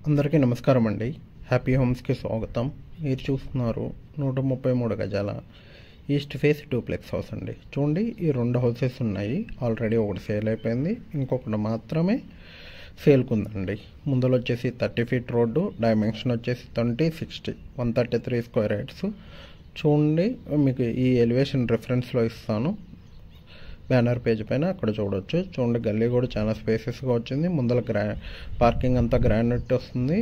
అందరికీ నమస్కారం అండి. హ్యాపీ హోమ్స్కి స్వాగతం. మీరు చూస్తున్నారు 133 గజాల ఈస్ట్ ఫేస్ డూప్లెక్స్ హౌస్ అండి. చూడండి, ఈ 2 హౌసెస్ ఉన్నాయి. ఆల్రెడీ ఒకటి సేల్ అయిపోయింది, ఇంకొకటి మాత్రమే సేల్కుందండి. ముందులో వచ్చేసి 30 ఫీట్ రోడ్డు, డైమెన్షన్ వచ్చేసి 20/60 133 స్క్వేర్ యార్డ్స్. చూడండి, మీకు ఈ ఎలివేషన్ రిఫరెన్స్లో ఇస్తాను, బ్యానర్ పేజ్ పైన అక్కడ చూడవచ్చు. చూడండి, గల్లీ కూడా చాలా స్పేసెస్గా వచ్చింది. ముందర పార్కింగ్ అంతా గ్రానైట్ వస్తుంది,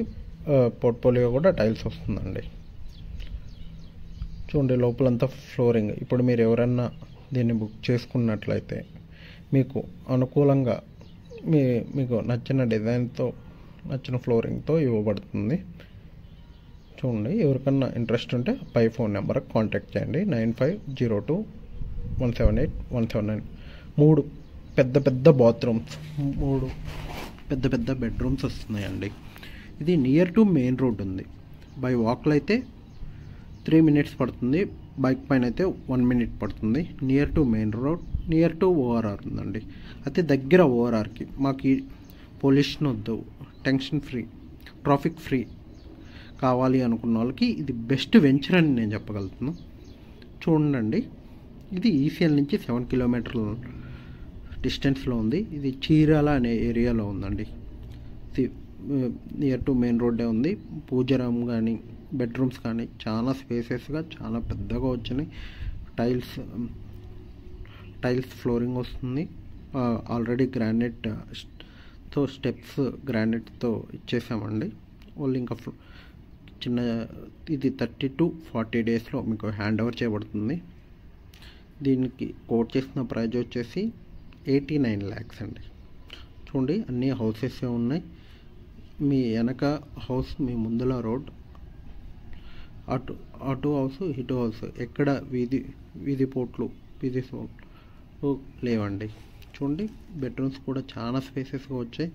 పోర్ట్ఫోలియో కూడా టైల్స్ వస్తుందండి. చూడండి, లోపలంతా ఫ్లోరింగ్. ఇప్పుడు మీరు ఎవరన్నా దీన్ని బుక్ చేసుకున్నట్లయితే మీకు అనుకూలంగా మీకు నచ్చిన డిజైన్తో, నచ్చిన ఫ్లోరింగ్తో ఇవ్వబడుతుంది. చూడండి, ఎవరికన్నా ఇంట్రెస్ట్ ఉంటే పై ఫోన్ నెంబర్కి కాంటాక్ట్ చేయండి. 9502178179. 3 పెద్ద బాత్రూమ్స్, 3 పెద్ద బెడ్రూమ్స్ వస్తున్నాయండి. ఇది నియర్ టు మెయిన్ రోడ్ ఉంది. బై వాక్లో అయితే 3 మినిట్స్ పడుతుంది, బైక్ పైన అయితే 1 మినిట్ పడుతుంది. Near to main road, near to ORR ఉందండి. అయితే దగ్గర ఓఆర్ఆర్కి. మాకు ఈ పొల్యూషన్ వద్దు, టెన్షన్ ఫ్రీ, ట్రాఫిక్ ఫ్రీ కావాలి అనుకున్న వాళ్ళకి ఇది బెస్ట్ వెంచర్ అని నేను చెప్పగలుగుతున్నాను. చూడండి, ఇది ఈసీఎల్ నుంచి 7 కిలోమీటర్ల డిస్టెన్స్లో ఉంది. ఇది చీరాల అనే ఏరియాలో ఉందండి. ఇది నియర్ టు మెయిన్ రోడ్డే ఉంది. పూజ రూమ్ కానీ, బెడ్రూమ్స్ కానీ చాలా స్పేసెస్గా, చాలా పెద్దగా వచ్చినాయి. టైల్స్ ఫ్లోరింగ్ వస్తుంది. ఆల్రెడీ గ్రానైట్తో స్టెప్స్ గ్రానైట్తో ఇచ్చేసామండి. ఓన్లీ ఇంకా చిన్న ఇది 30 to 40 డేస్లో మీకు హ్యాండ్ ఓవర్ చేయబడుతుంది. దీనికి కోట్ చేసిన ప్రైజ్ వచ్చేసి 89 lakhs అండి. చూడండి, అన్ని హౌసెస్ ఉన్నాయి. మీ వెనక హౌస్, మీ ముందల రోడ్, అటు హౌస్ ఇటు హౌస్, ఎక్కడ వీధి పోట్లు లేవండి. చూడండి, బెడ్రూమ్స్ కూడా చాలా స్పేసెస్గా వచ్చాయి.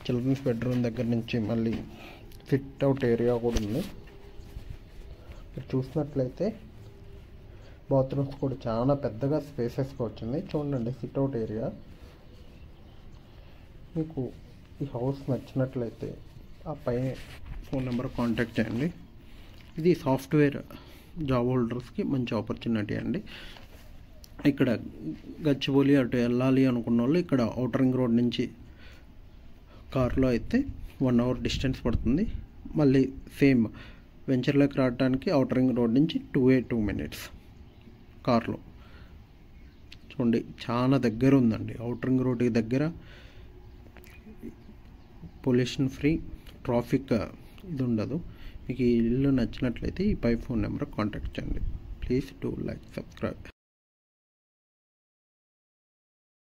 చిల్డ్రన్స్ బెడ్రూమ్ దగ్గర నుంచి మళ్ళీ సిట్ అవుట్ ఏరియా కూడా ఉంది. మీరు చూసినట్లయితే బాత్రూమ్స్ కూడా చాలా పెద్దగా స్పేసెస్గా వచ్చింది. చూడండి, సిట్ అవుట్ ఏరియా. మీకు ఈ హౌస్ నచ్చినట్లయితే ఆ పై ఫోన్ నెంబర్ కాంటాక్ట్ చేయండి. ఇది సాఫ్ట్వేర్ జాబ్ హోల్డర్స్కి మంచి ఆపర్చునిటీ అండి. ఇక్కడ గచ్చిబౌలి అటు వెళ్ళాలి అనుకున్న వాళ్ళు ఇక్కడ ఔటర్ రింగ్ రోడ్ నుంచి కార్లో అయితే 1 hour డిస్టెన్స్ పడుతుంది. మళ్ళీ సేమ్ వెంచర్లోకి రావడానికి ఔటర్ రింగ్ రోడ్ నుంచి 2 minutes కార్లో. చూడండి, చాలా దగ్గర ఉందండి. ఔటర్ రింగ్ రోడ్కి దగ్గర, పొల్యూషన్ ఫ్రీ, ట్రాఫిక్ ఇది ఉండదు. మీకు ఈ ఇల్లు నచ్చినట్లయితే ఈ పై ఫోన్ నెంబర్ కాంటాక్ట్ చేయండి. Please do like, subscribe.